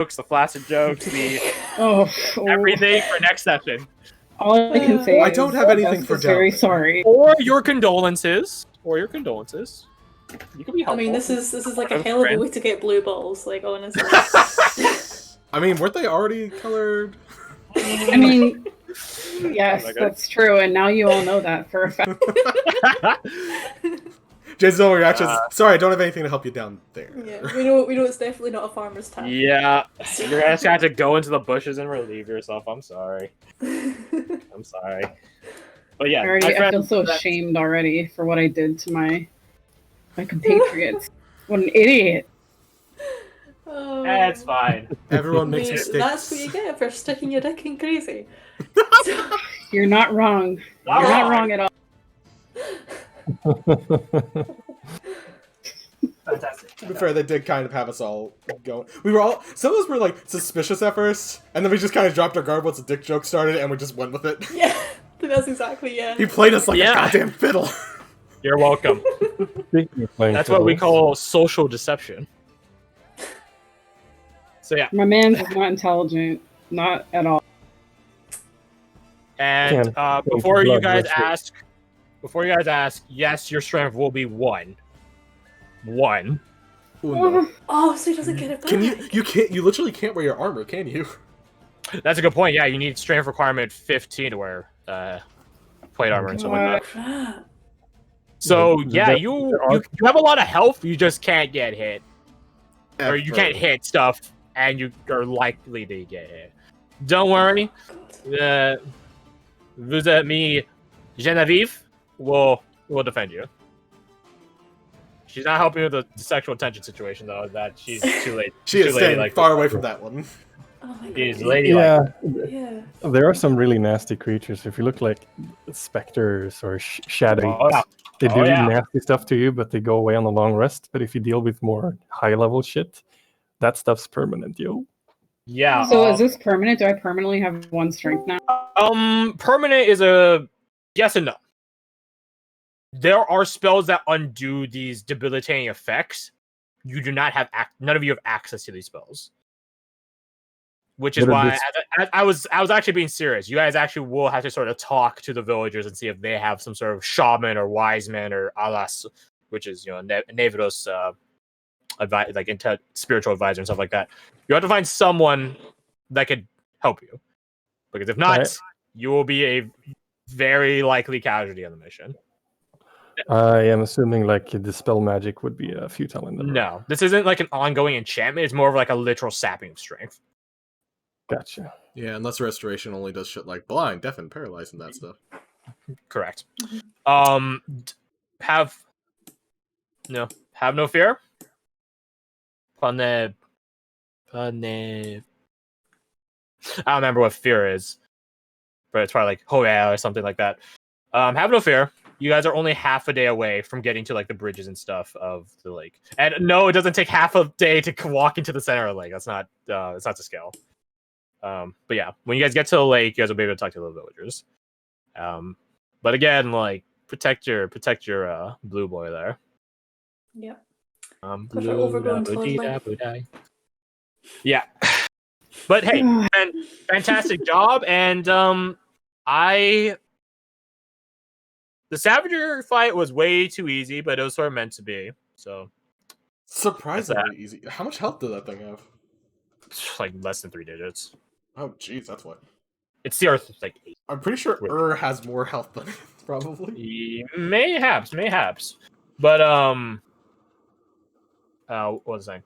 the flaccid jokes, the Oh, everything for next session. all I can say I is don't have anything for Gus is very down there. sorry. Or your condolences. You can be helpful. I mean, this is like a hell of a way to get blue balls, like, honestly. I mean, weren't they already colored? I mean, yes, that's true, and now you all know that for a fact. Jason's over reactions. Sorry, I don't have anything to help you down there. Yeah, we know it's definitely not a farmer's town. Yeah, you're gonna have to go into the bushes and relieve yourself. I'm sorry. I'm sorry. But yeah, I feel so ashamed already for what I did to my compatriots. What an idiot! Oh. That's fine. Everyone makes mistakes. That's what you get for sticking your dick in crazy. You're not wrong. You're not wrong at all. Fantastic. To be fair, they did kind of have us all going. Some of us were like suspicious at first, and then we just kind of dropped our guard once the dick joke started, and we just went with it. Yeah, that's exactly, yeah. He played us like a goddamn fiddle. You're welcome. That's what we call social deception. So yeah. My man's is not intelligent. Not at all. And before you guys ask, yes, your strength will be 1. 1. Oh, so he doesn't get it back. You literally can't wear your armor, can you? That's a good point. Yeah, you need strength requirement 15 to wear plate armor and stuff like that. So yeah, you have a lot of health. You just can't get hit, or you can't hit stuff, and you are likely to get hit. Don't worry. Vous me, Genevieve will defend you. She's not helping with the sexual tension situation though. That she's too late. She is staying far away from that one. Oh my God. She's ladylike. Yeah. There are some really nasty creatures. If you look like specters or shadows, they do nasty stuff to you, but they go away on a long rest. But if you deal with more high-level shit, that stuff's permanent, yo. Yeah. So is this permanent? Do I permanently have 1 strength now? Permanent is a yes and no. There are spells that undo these debilitating effects. You do not have none of you have access to these spells. Which is why I was actually being serious. You guys actually will have to sort of talk to the villagers and see if they have some sort of shaman or wise man or alas, which is Neveros spiritual advisor and stuff like that. You have to find someone that could help you, because if not, you will be a very likely casualty on the mission. I am assuming like the spell magic would be futile in the No, this isn't like an ongoing enchantment. It's more of like a literal sapping of strength. Gotcha. Yeah, unless restoration only does shit like blind, deafen, paralyze, and that stuff. Correct. Have no fear. I don't remember what fear is, but it's probably like Hoya or something like that. Have no fear. You guys are only half a day away from getting to like the bridges and stuff of the lake. And no, it doesn't take half a day to walk into the center of the lake. That's not it's not to scale. But yeah, when you guys get to the lake, you guys will be able to talk to the villagers. But again, like protect your blue boy there. Yep. Yeah. But hey, fantastic job, and the Savager fight was way too easy, but it was sort of meant to be. So surprisingly easy. How much health did that thing have? Like less than 3 digits. Oh, jeez, that's what. It's the Earth, like 8. I'm pretty sure has more health than it, probably. Mayhaps. But what was I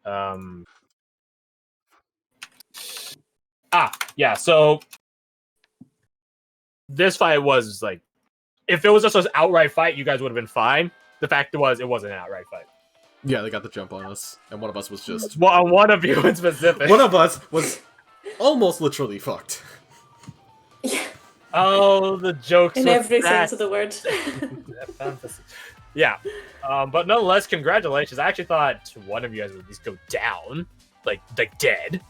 saying? Yeah. So this fight was like, if it was just an outright fight, you guys would have been fine. The fact was, it wasn't an outright fight. Yeah, they got the jump on us, and one of us was just... Well, one of you in specific. One of us was almost literally fucked. Oh, the jokes in every sense of the word. Yeah. But nonetheless, congratulations. I actually thought one of you guys would at least go down, like dead.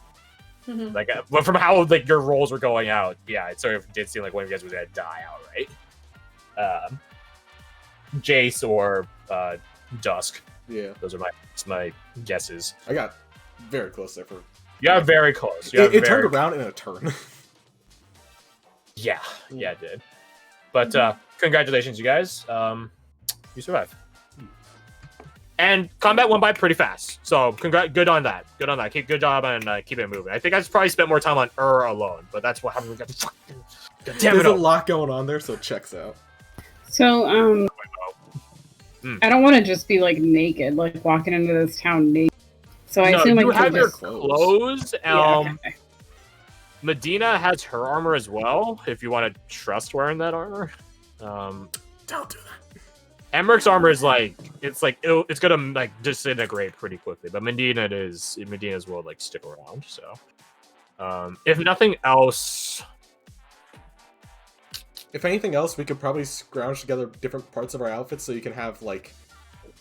Mm-hmm. Like, but from how like your rolls were going out, yeah, it sort of did seem like one of you guys was gonna die outright. Jace or Dusk. Yeah, those are my guesses. I got very close there for. You got very close. It turned around in a turn. Yeah, it did. But congratulations, you guys. You survived. And combat went by pretty fast. So good on that. Good on that. Good job on keeping it moving. I think I probably spent more time on alone, but that's what happened. There's a lot going on there, so it checks out. So, I don't want to just be like naked, like walking into this town naked. So I assume you I have can your just... clothes. Yeah, okay. Medina has her armor as well, if you want to trust wearing that armor. Don't do that. Emmerich's armor is like it's gonna like disintegrate pretty quickly, but Medina's will like stick around. So, if nothing else, if anything else, we could probably scrounge together different parts of our outfits so you can have like.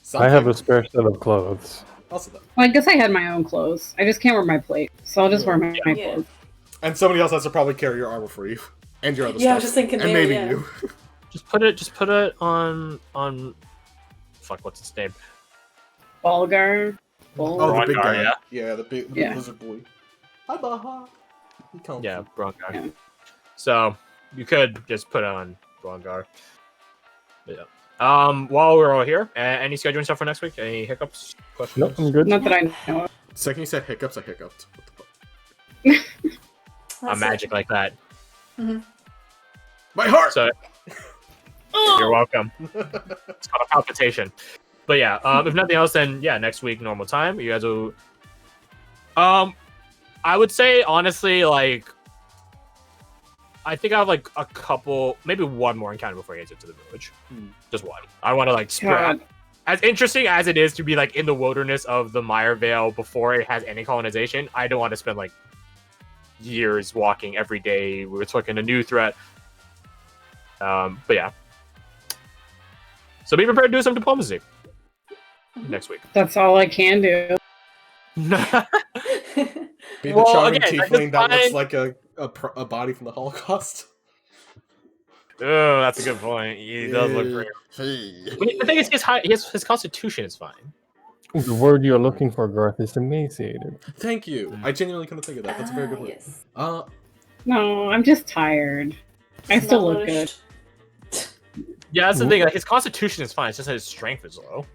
Something. I have a spare set of clothes. Also, though. Well, I guess I had my own clothes. I just can't wear my plate, so I'll just wear my clothes. And somebody else has to probably carry your armor for you and your other stuff. Yeah, I was just thinking. And maybe you. Just put it on. Fuck, what's its name? Bulgar. Oh, the big guy. Yeah. Yeah, the big lizard boy. Hi, Baha. Yeah, Brongar. Yeah. So you could just put on Brongar. Yeah. While we're all here, any scheduling stuff for next week? Any hiccups? Questions? Nope, I'm good. Not that I know of. The second you said hiccups, I hiccuped. What the fuck? A magic like that. Mm-hmm. My heart! So, you're welcome. It's called a palpitation. But yeah, if nothing else, then yeah, next week, normal time. You guys will... I would say, honestly, like... I think I have like a couple, maybe one more encounter before I get into the village. Just one. I want to like spread. As interesting as it is to be like in the wilderness of the Mire Vale before it has any colonization, I don't want to spend like years walking every day. We were talking a new threat. But yeah. So be prepared to do some diplomacy next week. That's all I can do. Be the Well, charming again, tiefling that looks like a body from the Holocaust. Oh, that's a good point. He does look pretty. The thing is, his constitution is fine. The word you're looking for, Garth, is emaciated. Thank you. I genuinely couldn't think of that. That's a very good word. Yes. No, I'm just tired. I still look good. Yeah, that's the thing. Like his constitution is fine. It's just that his strength is low.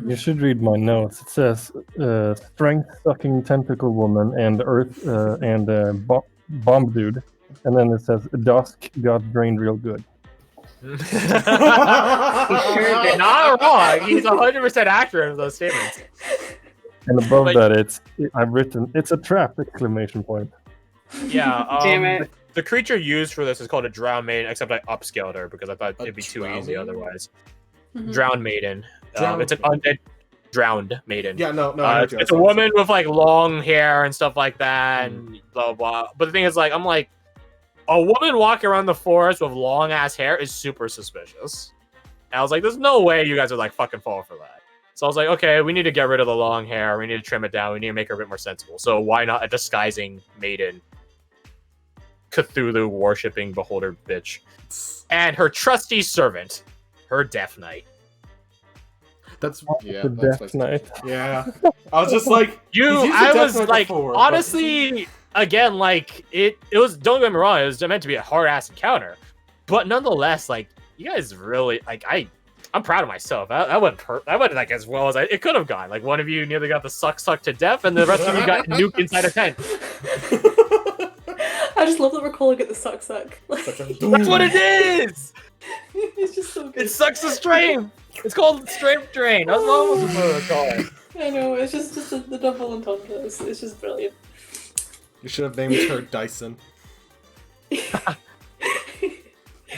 You should read my notes. It says strength-sucking tentacle woman and earth and bomb dude, and then it says dusk got drained real good. He sure did. Not wrong. He's 100% accurate in those statements. And above that, I've written it's a trap! Exclamation point. Yeah. Damn it. The creature used for this is called a drowned maiden, except I upscaled her because I thought it'd be too easy otherwise. Drowned maiden. It's an undead drowned maiden. Yeah, no. It's a woman with like long hair and stuff like that, and blah blah. But the thing is, like, I'm like, a woman walking around the forest with long ass hair is super suspicious. And I was like, there's no way you guys would like fucking fall for that. So I was like, okay, we need to get rid of the long hair. We need to trim it down. We need to make her a bit more sensible. So why not a disguising maiden, Cthulhu worshipping beholder bitch, and her trusty servant, her Death Knight. That's the Death Knight. Yeah, I was just like, I was like, honestly, again, like it was. Don't get me wrong, it was meant to be a hard ass encounter, but nonetheless, like you guys really like I'm proud of myself. I went like as well as it could have gone. Like one of you nearly got the suck to death, and the rest of you got nuked inside a tent. I just love that we're calling it the suck. That's what it is. It's just so good. It sucks the strain. It's called strength drain. That's what I was supposed to call it. I know. It's just the double entendre. It's just brilliant. You should have named her Dyson.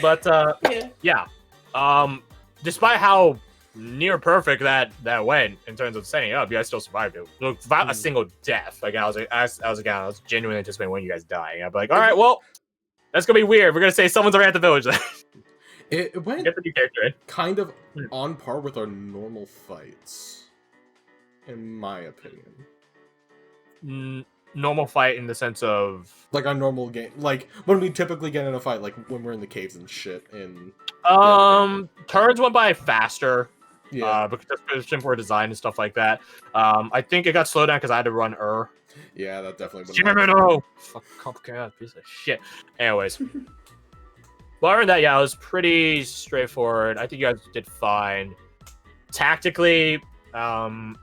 But yeah. Despite how near perfect that went in terms of setting it up, you guys still survived it. Look, without a single death. Like I was genuinely anticipating when you guys dying. I'd be like, all right, well, that's gonna be weird. We're gonna say someone's already at the village. It went Get the new character in. kind of on par with our normal fights, in my opinion. Normal fight in the sense of like our normal game, like when we typically get in a fight, like when we're in the caves and shit. And turns went by faster. Yeah. Because simpler design and stuff like that. I think it got slowed down because I had to run Yeah, that definitely would Fuck, complicated piece of shit. Anyways. Well, other than that, yeah, it was pretty straightforward. I think you guys did fine. Tactically, not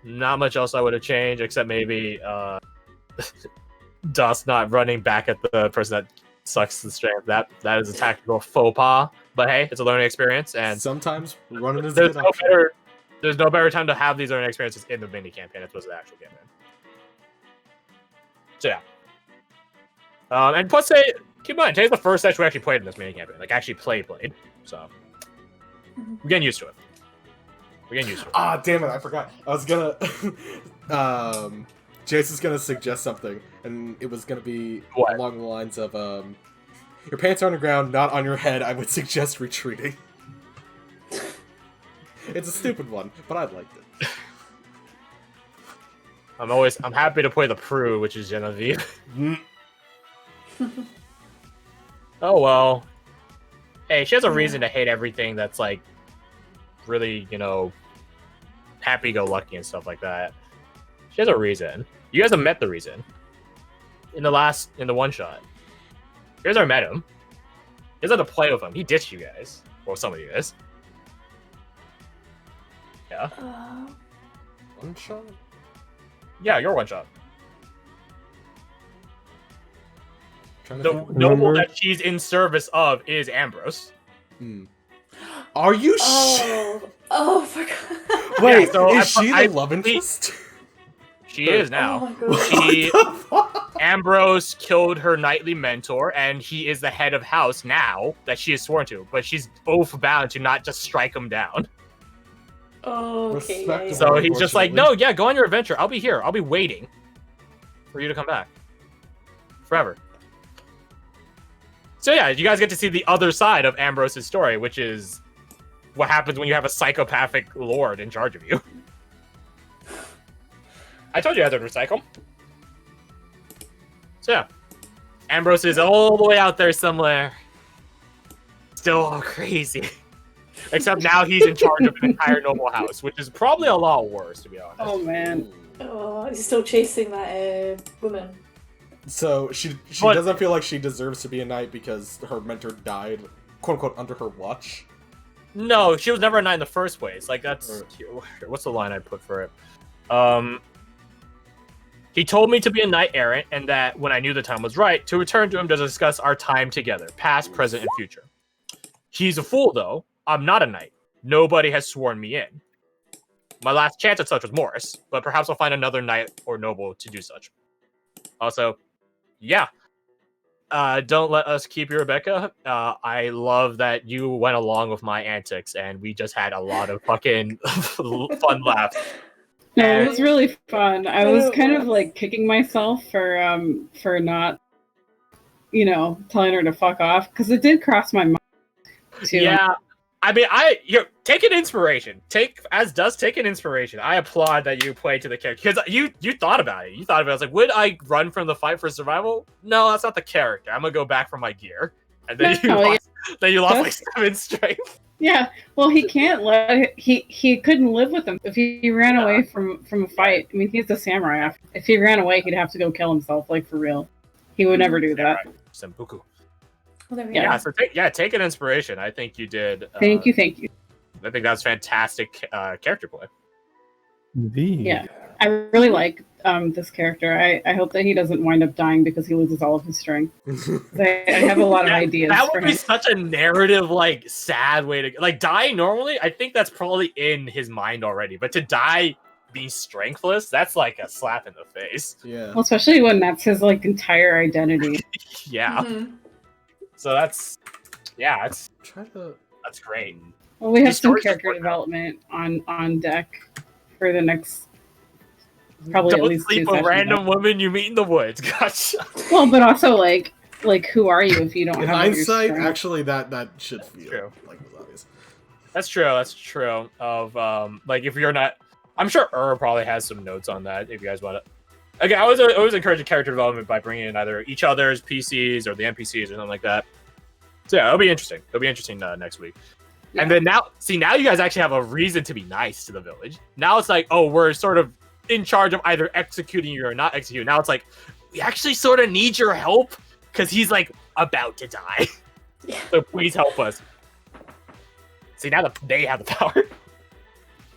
much else I would have changed, except maybe Dust not running back at the person that sucks the strength. That is a tactical faux pas. But hey, it's a learning experience, and sometimes running is a good option. There's no better time to have these learning experiences in the mini campaign as opposed to the actual campaign. So yeah. And plus, keep in mind, today's the first session we actually played in this mini campaign. Like, actually played. So, we're getting used to it. Ah, damn it, I forgot. I was gonna... Jason's gonna suggest something, and it was gonna be along the lines of, your pants are on the ground, not on your head. I would suggest retreating. It's a stupid one, but I liked it. I'm happy to play the Prue, which is Genevieve. Oh well. Hey, she has a reason to hate everything that's like really, happy-go-lucky and stuff like that. She has a reason. You guys have met the reason. In the one shot. You guys already met him. You guys had to play with him. He ditched you guys. Well, some of you guys. Yeah. One shot? Yeah, you're one shot. The The noble that she's in service of is Ambrose. Are you Oh, forgot. Wait, yeah, so is she the love interest? She is now. Oh my god. Ambrose killed her knightly mentor, and he is the head of house now that she is sworn to. But she's oath bound to not just strike him down. Oh, okay. Respectable. So he's just like, no, yeah, go on your adventure. I'll be here. I'll be waiting for you to come back. Forever. So yeah, you guys get to see the other side of Ambrose's story, which is what happens when you have a psychopathic lord in charge of you. I told you I had to recycle. So yeah, Ambrose is all the way out there somewhere. Still all crazy. Except now he's in charge of an entire noble house, which is probably a lot worse, to be honest. Oh man. Oh, he's still chasing that woman. So she doesn't feel like she deserves to be a knight because her mentor died, quote unquote, under her watch. No, she was never a knight in the first place. Like that's what's the line I put for it? He told me to be a knight errant, and that when I knew the time was right, to return to him to discuss our time together, past, present, and future. He's a fool, though. I'm not a knight. Nobody has sworn me in. My last chance at such was Morris, but perhaps I'll find another knight or noble to do such. Also, yeah. Don't let us keep you, Rebecca. I love that you went along with my antics, and we just had a lot of fucking fun laughs. No, it was really fun. I was kind of like kicking myself for not, telling her to fuck off, because it did cross my mind too. Yeah, I mean, take an inspiration. Take an inspiration. I applaud that you played to the character, because you thought about it. You thought about it. I was like, would I run from the fight for survival? No, that's not the character. I'm gonna go back for my gear, and then you lost like 7 strength. Yeah, well, he can't he couldn't live with him if he ran away from a fight. I mean, he's a samurai. If he ran away, he'd have to go kill himself, like for real. He would never do that. Senpuku. Well, yeah, so take an inspiration. I think you did. Thank you. I think that's fantastic character play. Indeed. Yeah, I really like this character. I hope that he doesn't wind up dying because he loses all of his strength. I have a lot of ideas. That would for be him. such a narrative, like, sad way to like die. Normally, I think that's probably in his mind already. But to die being strengthless, that's like a slap in the face. Yeah. Well, especially when that's his like entire identity. Yeah. Mm-hmm. So that's great. Well, we have some story's character important. development on deck for the next probably Don't at least sleep 2 with sessions. random women you meet in the woods. Gotcha. Well, but also like who are you if you don't In have all your hindsight, strength? actually, that should feel True. like it was obvious. That's true. Of like, if you're not, I'm sure probably has some notes on that if you guys want to. Again, I always encourage character development by bringing in either each other's PCs or the NPCs or something like that. So yeah, it'll be interesting. It'll be interesting next week. And then now you guys actually have a reason to be nice to the village. Now it's like, oh, we're sort of in charge of either executing you or not executing. Now it's like, we actually sort of need your help because he's like about to die. Yeah. So please help us. See, now they have the power.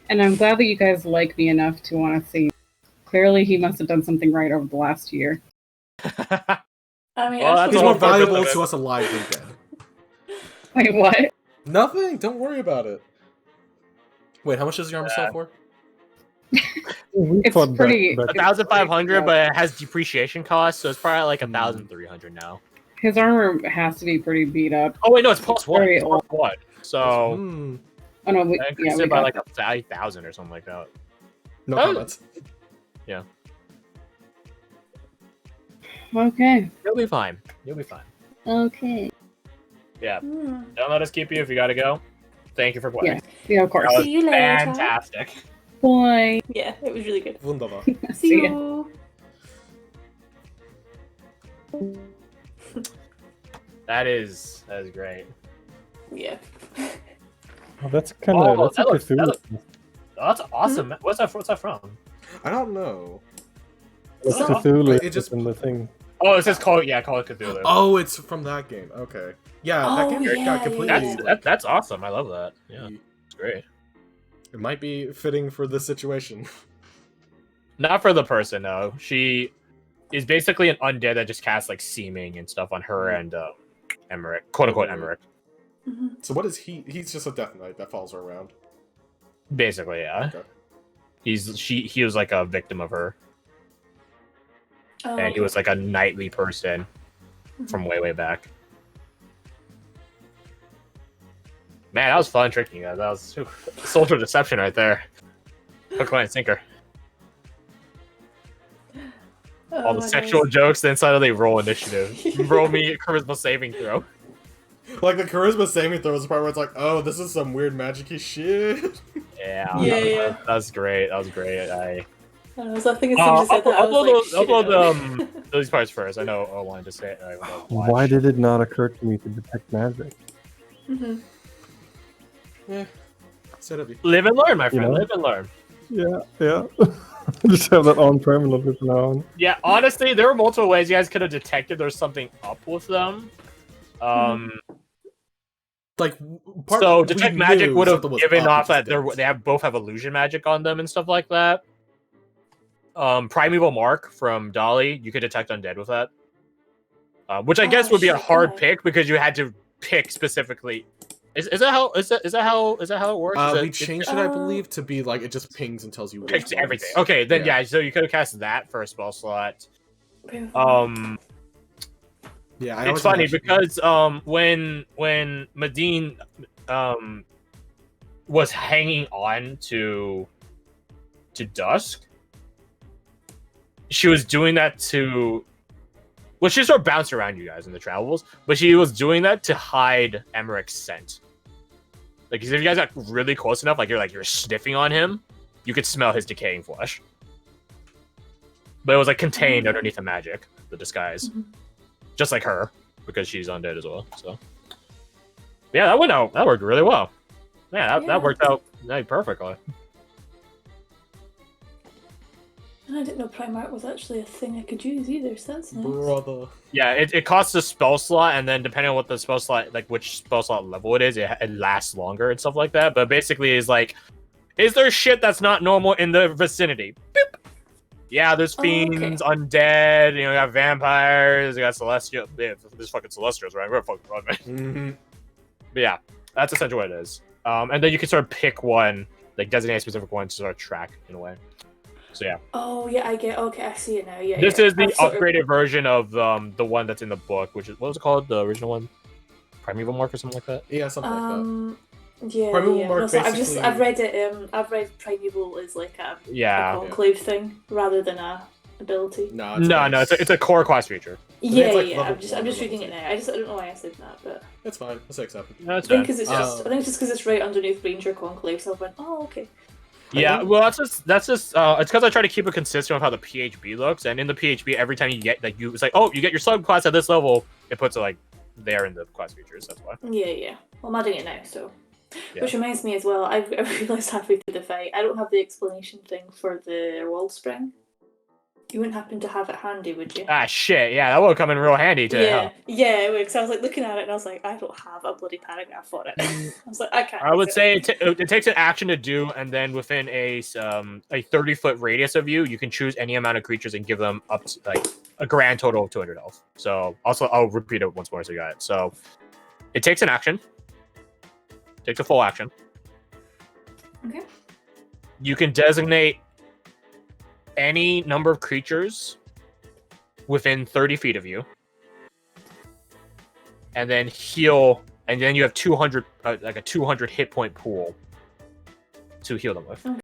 And I'm glad that you guys like me enough to want to see. Clearly, he must have done something right over the last year. I mean, Well, that's He's the more whole purpose valuable of it. to us alive than dead. Wait, what? Nothing. Don't worry about it. Wait, how much does your armor sell for? We It's thought pretty- that 1,500, but it has depreciation costs, so it's probably like 1,300 now. His armor has to be pretty beat up. Oh wait, no, it's plus one. Very It's plus one. So Oh no, I increased we it by got like 5,000 or something like that. No Oh. comments. Okay. You'll be fine. You'll be fine. Okay. Yeah. Don't let us keep you if you gotta go. Thank you for playing. Yeah, of course. That was See you later. fantastic. Bye. Yeah, it was really good. Wunderbar. See ya. you. That is great. Yeah. oh, that's kind of Oh, that's a that looks- Cthulhu. Oh, that's awesome. What's that from? I don't know. It's Oh, Cthulhu. it just- in the thing. Oh, it says Call it Cthulhu. Oh, it's from that game. Okay. Yeah, Oh, that game yeah, got completely. That's awesome. I love that. Yeah, it's great. It might be fitting for this situation. Not for the person, no. She is basically an undead that just casts like seeming and stuff on her and Emmerich, quote unquote Emmerich. So what is he? He's just a death knight that follows her around. Basically, yeah. Okay. He was like a victim of her, Oh, and he was like a knightly person from way back. Man, that was fun tricking you guys. That was social deception right there. Hook, line, and sinker. oh All the my sexual gosh. jokes, then suddenly roll initiative. Roll me charisma saving throw. Like the charisma saving throw is the part where it's like, oh, this is some weird magic-y shit. Yeah. Yeah. That was great. That was great. So I think as soon as you said that, I was like, upload those parts first. I know I wanted to say it. Why did it not occur to me to detect magic? Yeah. Set up. Live and learn, my friend. You know? Live and learn. Yeah. Just have that on-prem a little bit now. Yeah, honestly, there were multiple ways you guys could have detected there's something up with them. Like, So detect magic would have something was given up, off it that just didn't. both have illusion magic on them and stuff like that. Primeval Mark from Dolly, you could detect undead with that. Which I guess would be a hard pick because you had to pick specifically. Is that how it works? We changed it, I believe, to be like it just pings and tells you which Picks ones. everything. Okay, then yeah, so you could have cast that for a spell slot. Yeah, I It's always funny imagine- because when Medine was hanging on to Dusk, she was doing that to. Well, she sort of bounced around you guys in the travels, but she was doing that to hide Emmerich's scent. Like, if you guys got really close enough, like you're sniffing on him, you could smell his decaying flesh. But it was like contained underneath the magic, the disguise, just like her, because she's undead as well. So, yeah, that went out. That worked really well. Yeah, that worked out perfectly. And I didn't know Primarch was actually a thing I could use either, so that's nice. Brother. Yeah, it costs a spell slot, and then depending on what the spell slot, like which spell slot level it is, it lasts longer and stuff like that. But basically, it's like, is there shit that's not normal in the vicinity? Boop. Yeah, there's fiends, undead. You got vampires. You got celestial. Yeah, there's fucking celestials, right? We're fucking run, man. But yeah, that's essentially what it is. And then you can sort of pick one, like designate a specific one to sort of track in a way. So yeah. Oh yeah, I get. Okay, I see it now. Yeah. This yeah. is the I've sort of- upgraded version of the one that's in the book, which is what was it called? The original one, Primeval Mark or something like that. Yeah, something like that. Yeah, Primeval yeah. Mark No, so basically- I've read it. I've read Primeval as like a conclave thing rather than a ability. No, It's a core class feature. Yeah, it's like yeah. level I'm just one, reading it now. I don't know why I said that, but it's fine. Let's accept it. No, I it's think fine. because it's just. I think it's just because it's right underneath Ranger Conclave. So I went, oh okay. Yeah, well, that's just it's because I try to keep it consistent with how the PHB looks, and in the PHB, every time you get like it's like, oh, you get your subclass at this level, it puts it like there in the class features. That's why. Yeah, yeah. Well, I'm adding it now, so. Yeah. Which reminds me as well, I realised halfway through the fight, I don't have the explanation thing for the wall spring. You wouldn't happen to have it handy, would you? Ah, shit. Yeah, that would come in real handy too. Yeah, because I was like looking at it and I was like, I don't have a bloody paragraph for it. I was like, I can't. I would say it takes an action to do, and then within a 30-foot radius of you, you can choose any amount of creatures and give them up to like a grand total of 200 health. So also, I'll repeat it once more so you got it. So it takes an action. Takes a full action. Okay. You can designate any number of creatures within 30 feet of you, and then heal, and then you have 200, like a 200 hit point pool to heal them with.